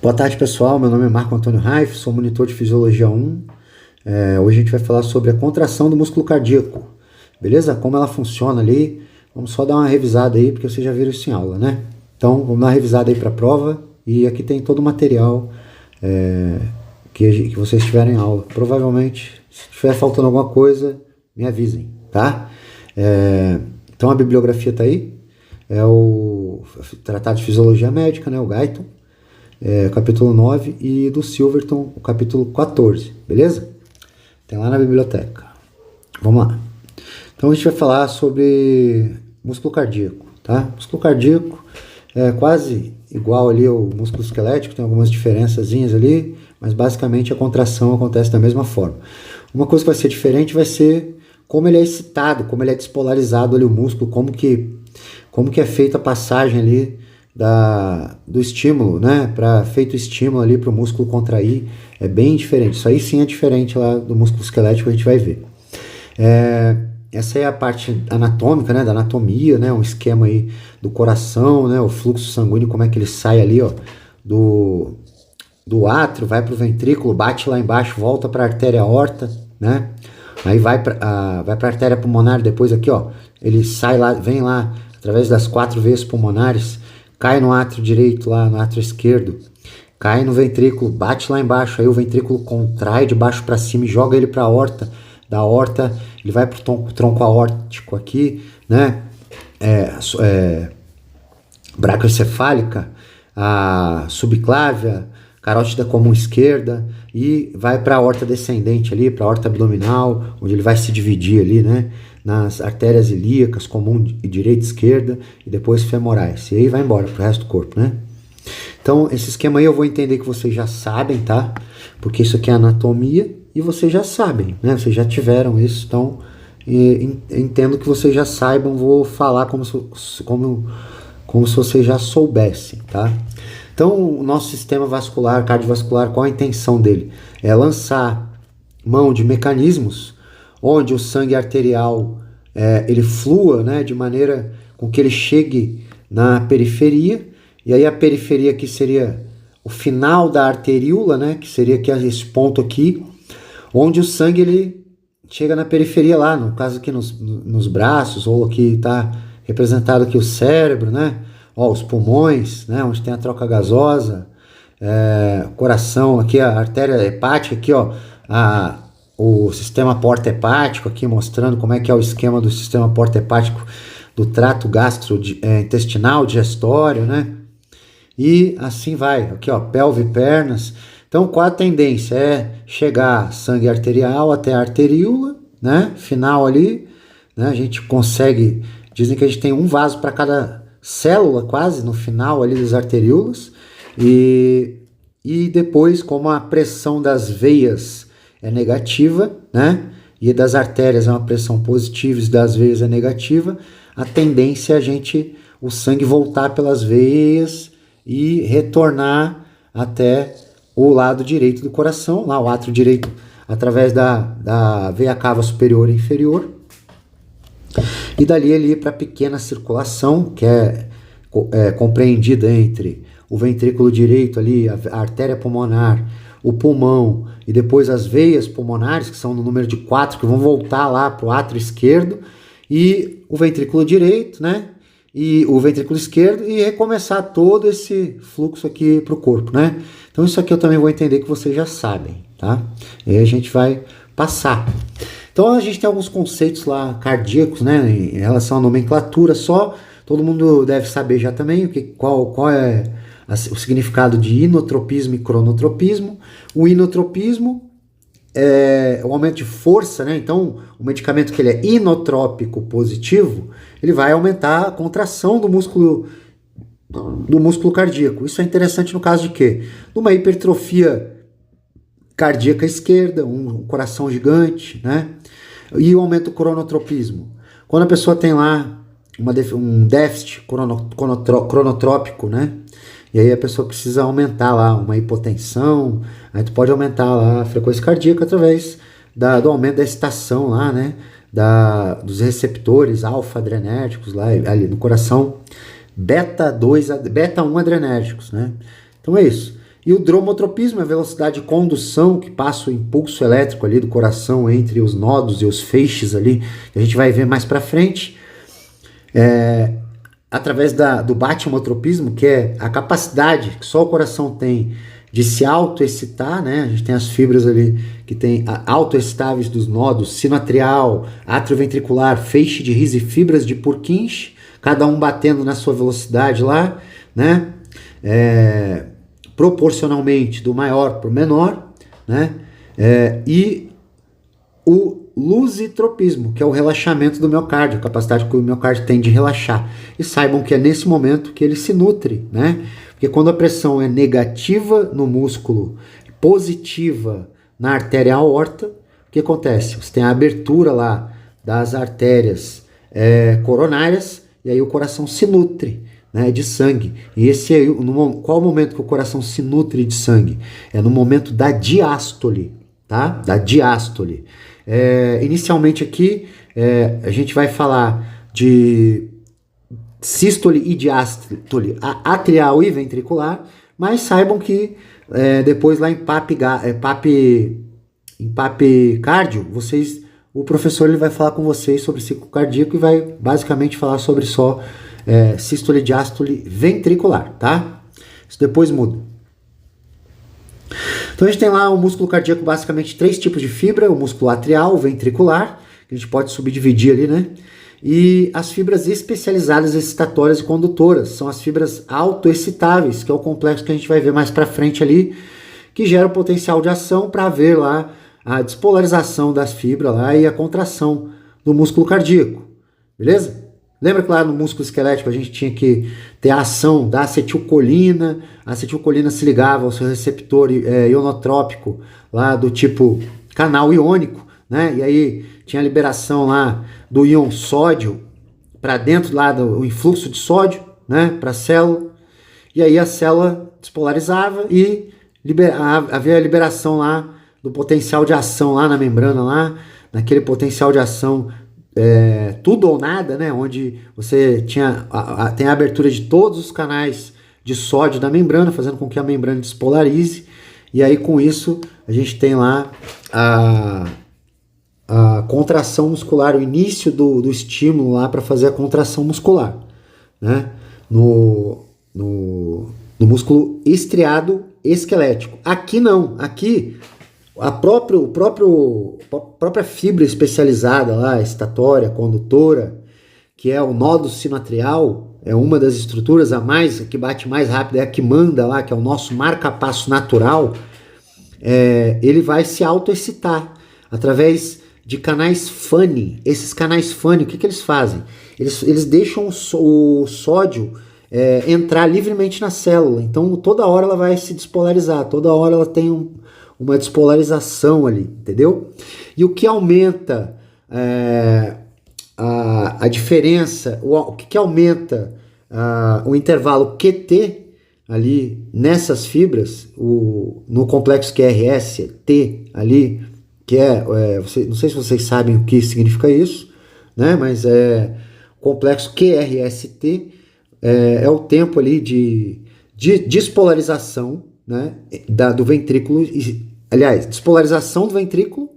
Boa tarde, pessoal. Meu nome é Marco Antônio Raif, sou monitor de Fisiologia 1. Hoje a gente vai falar sobre a contração do músculo cardíaco, beleza? Como ela funciona ali. Vamos só dar uma revisada aí, porque vocês já viram isso em aula, né? Então, vamos dar uma revisada aí para a prova. E aqui tem todo o material que vocês tiverem em aula. Provavelmente, se estiver faltando alguma coisa, me avisem, tá? Então, a bibliografia está aí. É o Tratado de Fisiologia Médica, né? O Guyton. Capítulo 9, e do Silverton, o capítulo 14, beleza? Tem lá na biblioteca. Vamos lá. Então a gente vai falar sobre músculo cardíaco, tá? Músculo cardíaco é quase igual ali ao músculo esquelético, tem algumas diferençazinhas ali, mas basicamente a contração acontece da mesma forma. Uma coisa que vai ser diferente vai ser como ele é excitado, como ele é despolarizado ali o músculo, como que é feita a passagem ali do estímulo, né? Feito o estímulo ali para o músculo contrair, é bem diferente. Isso aí sim é diferente lá do músculo esquelético, a gente vai ver. Essa é a parte anatômica, né? Da anatomia, né? Um esquema aí do coração, né? O fluxo sanguíneo, como é que ele sai ali, ó, do átrio, vai para o ventrículo, bate lá embaixo, volta para a artéria aorta, né? Aí vai para a artéria pulmonar, depois aqui, ó, ele sai lá, vem lá através das 4 veias pulmonares, cai no átrio direito lá, no átrio esquerdo, cai no ventrículo, bate lá embaixo, aí o ventrículo contrai de baixo para cima e joga ele para a aorta. Da aorta ele vai para o tronco aórtico aqui, né? Braquioencefálica, a subclávia, carótida comum esquerda, e vai para a aorta descendente ali, para a aorta abdominal, onde ele vai se dividir ali, né? Nas artérias ilíacas, comum direita e esquerda, e depois femorais. E aí vai embora pro resto do corpo, né? Então, esse esquema aí eu vou entender que vocês já sabem, tá? Porque isso aqui é anatomia e vocês já sabem, né? Vocês já tiveram isso, então entendo que vocês já saibam, vou falar como se vocês já soubessem, tá? Então, o nosso sistema vascular, cardiovascular, qual a intenção dele? É lançar mão de mecanismos onde o sangue arterial ele flua, né, de maneira com que ele chegue na periferia, e aí a periferia aqui seria o final da arteríola, né, que seria aqui esse ponto aqui, onde o sangue ele chega na periferia lá, no caso aqui nos braços, ou aqui está representado aqui o cérebro, né, ó, os pulmões, né, onde tem a troca gasosa, coração, aqui a artéria hepática, aqui ó, o sistema porta-hepático, aqui mostrando como é que é o esquema do sistema porta-hepático do trato gastrointestinal, digestório, né? E assim vai, aqui ó, pelve e pernas. Então, qual a tendência? É chegar sangue arterial até a arteríola, né? Final ali, né? A gente consegue, dizem que a gente tem um vaso para cada célula, quase, no final ali das arteríolas. E depois, como a pressão das veias é negativa, né? E das artérias é uma pressão positiva e das veias é negativa, a tendência é o sangue voltar pelas veias e retornar até o lado direito do coração, lá o átrio direito, através da veia cava superior e inferior, e dali ele ir para a pequena circulação, que é compreendida entre o ventrículo direito ali, a artéria pulmonar, o pulmão e depois as veias pulmonares, que são no número de 4, que vão voltar lá para o átrio esquerdo, e o ventrículo direito, né? E o ventrículo esquerdo, e recomeçar todo esse fluxo aqui para o corpo, né? Então isso aqui eu também vou entender que vocês já sabem, tá? E aí a gente vai passar. Então a gente tem alguns conceitos lá cardíacos, né? Em relação à nomenclatura, só todo mundo deve saber já também qual é o significado de inotropismo e cronotropismo. O inotropismo é o aumento de força, né? Então, o medicamento que ele é inotrópico positivo, ele vai aumentar a contração do músculo cardíaco. Isso é interessante no caso de quê? Numa hipertrofia cardíaca esquerda, um coração gigante, né? E o aumento do cronotropismo. Quando a pessoa tem lá um déficit cronotrópico, né? E aí a pessoa precisa aumentar lá uma hipotensão, aí tu pode aumentar lá a frequência cardíaca através do aumento da excitação lá, né? Dos receptores alfa-adrenérgicos lá ali no coração, beta 1 adrenérgicos, né? Então é isso. E o dromotropismo é a velocidade de condução que passa o impulso elétrico ali do coração entre os nodos e os feixes ali, que a gente vai ver mais para frente, através do batimotropismo, que é a capacidade que só o coração tem de se autoexcitar, né? A gente tem as fibras ali que tem autoexcitáveis dos nodos, sino atrial, átrio ventricular, feixe de Rhys e fibras de Purkinje, cada um batendo na sua velocidade lá, né? Proporcionalmente do maior para o menor, né? E o lusitropismo, que é o relaxamento do miocárdio, a capacidade que o miocárdio tem de relaxar. E saibam que é nesse momento que ele se nutre, né? Porque quando a pressão é negativa no músculo, positiva na artéria aorta, o que acontece? Você tem a abertura lá das artérias coronárias, e aí o coração se nutre, né, de sangue. E esse aí, qual o momento que o coração se nutre de sangue? É no momento da diástole, tá? Da diástole. Inicialmente aqui, a gente vai falar de sístole e diástole atrial e ventricular, mas saibam que depois lá em papicárdio, o professor ele vai falar com vocês sobre ciclo cardíaco e vai basicamente falar sobre só sístole e diástole ventricular, tá? Isso depois muda. Então a gente tem lá o músculo cardíaco, basicamente 3 tipos de fibra: o músculo atrial, o ventricular, que a gente pode subdividir ali, né? E as fibras especializadas excitatórias e condutoras, são as fibras autoexcitáveis, que é o complexo que a gente vai ver mais para frente ali, que gera o potencial de ação para ver lá a despolarização das fibras lá e a contração do músculo cardíaco, beleza? Lembra que lá no músculo esquelético a gente tinha que ter a ação da acetilcolina, a acetilcolina se ligava ao seu receptor ionotrópico lá do tipo canal iônico, né? E aí tinha a liberação lá do íon sódio para dentro lá do influxo de sódio, né, para a célula, e aí a célula despolarizava e havia a liberação lá do potencial de ação lá na membrana, lá naquele potencial de ação tudo ou nada, né, onde você tem a abertura de todos os canais de sódio da membrana, fazendo com que a membrana despolarize, e aí com isso a gente tem lá a contração muscular, o início do estímulo lá para fazer a contração muscular, né, no músculo estriado esquelético. Aqui não, aqui a própria fibra especializada lá, excitatória, condutora, que é o nódo sinoatrial, é uma das estruturas a mais, que bate mais rápido, é a que manda lá, que é o nosso marca-passo natural, ele vai se autoexcitar através de canais Fanny. Esses canais Fanny, o que eles fazem? Eles deixam o sódio entrar livremente na célula, então toda hora ela vai se despolarizar, toda hora ela tem uma despolarização ali, entendeu? E o que aumenta a diferença, o que aumenta o intervalo QT ali nessas fibras, no complexo QRS-T ali, que não sei se vocês sabem o que significa isso, né? Mas o complexo QRST é o tempo ali de despolarização, né, do ventrículo, aliás, despolarização do ventrículo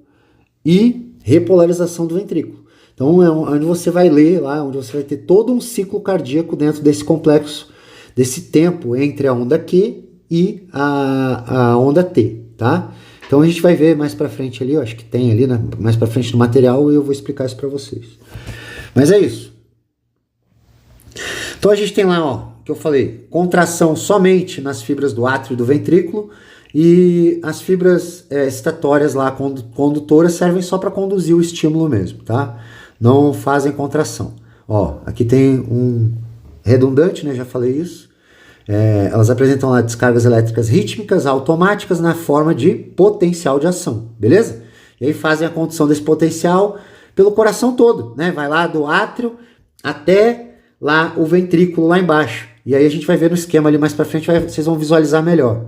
e repolarização do ventrículo. Então é onde você vai ler lá, onde você vai ter todo um ciclo cardíaco dentro desse complexo, desse tempo entre a onda Q e a onda T, tá? Então a gente vai ver mais pra frente ali, eu acho que tem ali, né, mais pra frente no material, e eu vou explicar isso pra vocês. Mas é isso. Então a gente tem lá, ó, que eu falei, contração somente nas fibras do átrio e do ventrículo, e as fibras excitatórias lá, condutoras, servem só para conduzir o estímulo mesmo, tá? Não fazem contração. Ó, aqui tem um redundante, né, já falei isso. Elas apresentam lá descargas elétricas rítmicas, automáticas, na forma de potencial de ação, beleza? E aí fazem a condução desse potencial pelo coração todo, né? Vai lá do átrio até lá o ventrículo lá embaixo. E aí a gente vai ver no esquema ali mais pra frente, vocês vão visualizar melhor.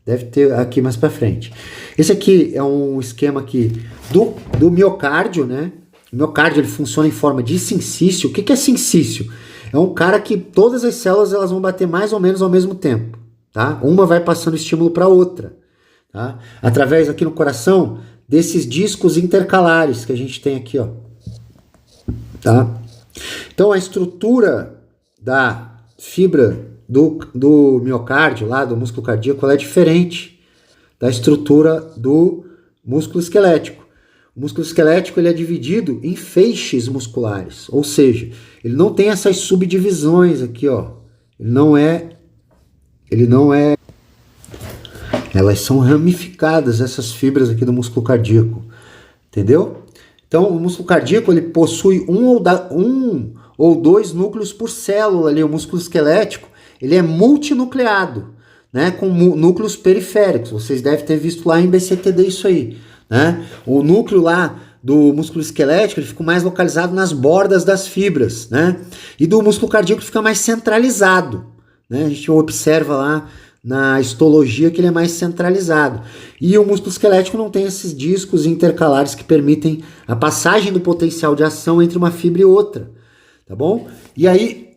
Deve ter aqui mais pra frente. Esse aqui é um esquema aqui do miocárdio, né? O miocárdio ele funciona em forma de sincício. O que é sincício? É um cara que todas as células elas vão bater mais ou menos ao mesmo tempo, tá? Uma vai passando estímulo para outra, tá? Através aqui no coração desses discos intercalares que a gente tem aqui, ó, tá? Então a estrutura da fibra do miocárdio, lá do músculo cardíaco, ela é diferente da estrutura do músculo esquelético. O músculo esquelético ele é dividido em feixes musculares, ou seja, ele não tem essas subdivisões aqui, ó. Elas são ramificadas, essas fibras aqui do músculo cardíaco, entendeu? Então, o músculo cardíaco ele possui um ou dois núcleos por célula ali. O músculo esquelético ele é multinucleado, né, com núcleos periféricos. Vocês devem ter visto lá em BCTD isso aí, né? O núcleo lá do músculo esquelético ele fica mais localizado nas bordas das fibras, né? E do músculo cardíaco fica mais centralizado, né? A gente observa lá na histologia que ele é mais centralizado. E o músculo esquelético não tem esses discos intercalares que permitem a passagem do potencial de ação entre uma fibra e outra, tá bom? E aí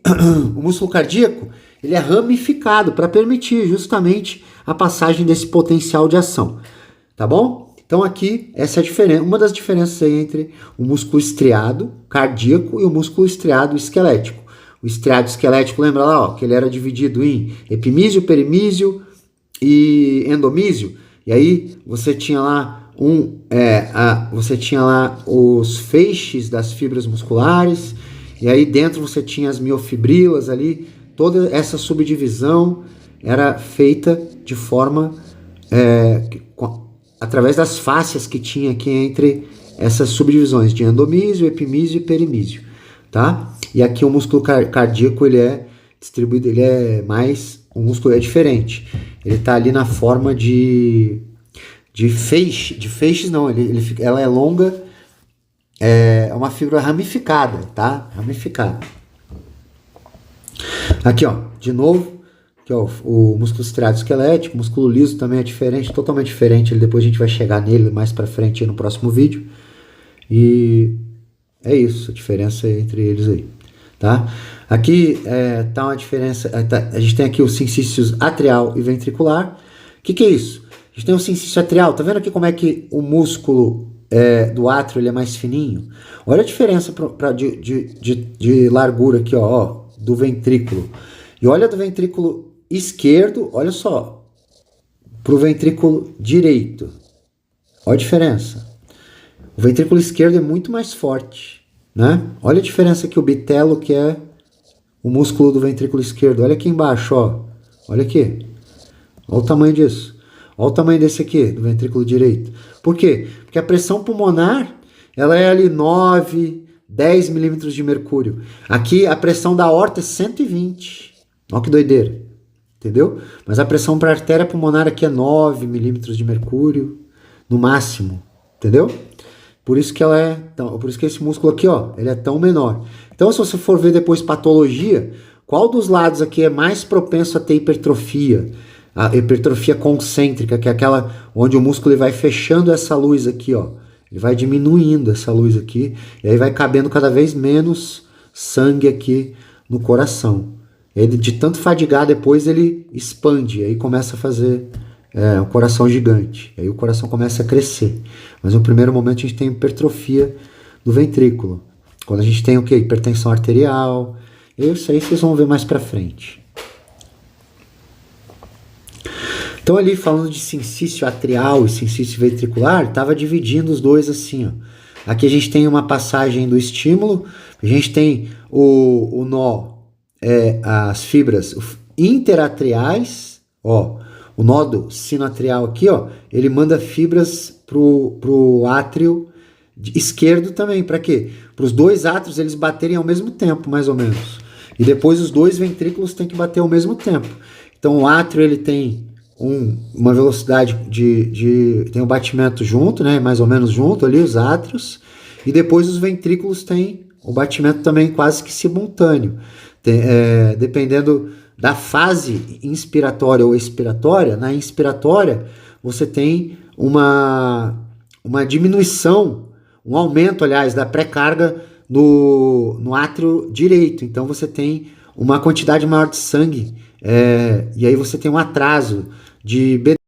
o músculo cardíaco ele é ramificado para permitir justamente a passagem desse potencial de ação, tá bom? Então aqui essa é a diferença, uma das diferenças aí entre o músculo estriado cardíaco e o músculo estriado esquelético. O estriado esquelético, lembra lá, ó, que ele era dividido em epimísio, perimísio e endomísio. E aí você tinha lá os feixes das fibras musculares. E aí dentro você tinha as miofibrilas ali. Toda essa subdivisão era feita de forma através das fáscias que tinha aqui entre essas subdivisões de endomísio, epimísio e perimísio, tá? E aqui o músculo cardíaco ele é distribuído, o músculo é diferente. Ele está ali na forma de feixes não, ela é longa, é uma fibra ramificada, tá? Ramificada. Aqui, ó, de novo, aqui, ó, o músculo estriado esquelético, o músculo liso também é diferente, totalmente diferente. Depois a gente vai chegar nele mais para frente no próximo vídeo. E é isso, a diferença entre eles aí, tá? Aqui tá uma diferença, a gente tem aqui os sincícios atrial e ventricular. O que é isso? A gente tem o sincício atrial, tá vendo aqui como é que o músculo do átrio ele é mais fininho? Olha a diferença de largura aqui, ó, do ventrículo. E olha do ventrículo esquerdo, olha só, pro ventrículo direito. Olha a diferença. O ventrículo esquerdo é muito mais forte, né? Olha a diferença aqui, o bitelo, que é o músculo do ventrículo esquerdo. Olha aqui embaixo, ó. Olha aqui. Olha o tamanho disso. Olha o tamanho desse aqui, do ventrículo direito. Por quê? Porque a pressão pulmonar, ela é ali 9, 10 milímetros de mercúrio. Aqui a pressão da aorta é 120. Olha que doideira. Entendeu? Mas a pressão para a artéria pulmonar aqui é 9 milímetros de mercúrio, no máximo. Entendeu? Por isso que por isso que esse músculo aqui, ó, ele é tão menor. Então, se você for ver depois patologia, qual dos lados aqui é mais propenso a ter hipertrofia? A hipertrofia concêntrica, que é aquela onde o músculo ele vai fechando essa luz aqui, ó. Ele vai diminuindo essa luz aqui, e aí vai cabendo cada vez menos sangue aqui no coração. Ele, de tanto fadigar, depois ele expande, aí começa a fazer um coração gigante. Aí o coração começa a crescer. Mas no primeiro momento a gente tem hipertrofia do ventrículo. Quando a gente tem o quê? Hipertensão arterial. Isso aí vocês vão ver mais pra frente. Então ali falando de sincício atrial e sincício ventricular, estava dividindo os dois assim, ó. Aqui a gente tem uma passagem do estímulo, a gente tem o nó, as fibras interatriais, ó. O nódo sinoatrial aqui, ó, ele manda fibras pro átrio esquerdo também. Para quê? Para os dois átrios eles baterem ao mesmo tempo, mais ou menos. E depois os dois ventrículos têm que bater ao mesmo tempo. Então o átrio ele tem uma velocidade tem um batimento junto, né, mais ou menos junto ali, os átrios. E depois os ventrículos têm o batimento também quase que simultâneo. Dependendo da fase inspiratória ou expiratória, na inspiratória você tem uma diminuição, um aumento, aliás, da pré-carga no átrio direito. Então você tem uma quantidade maior de sangue, e aí você tem um atraso de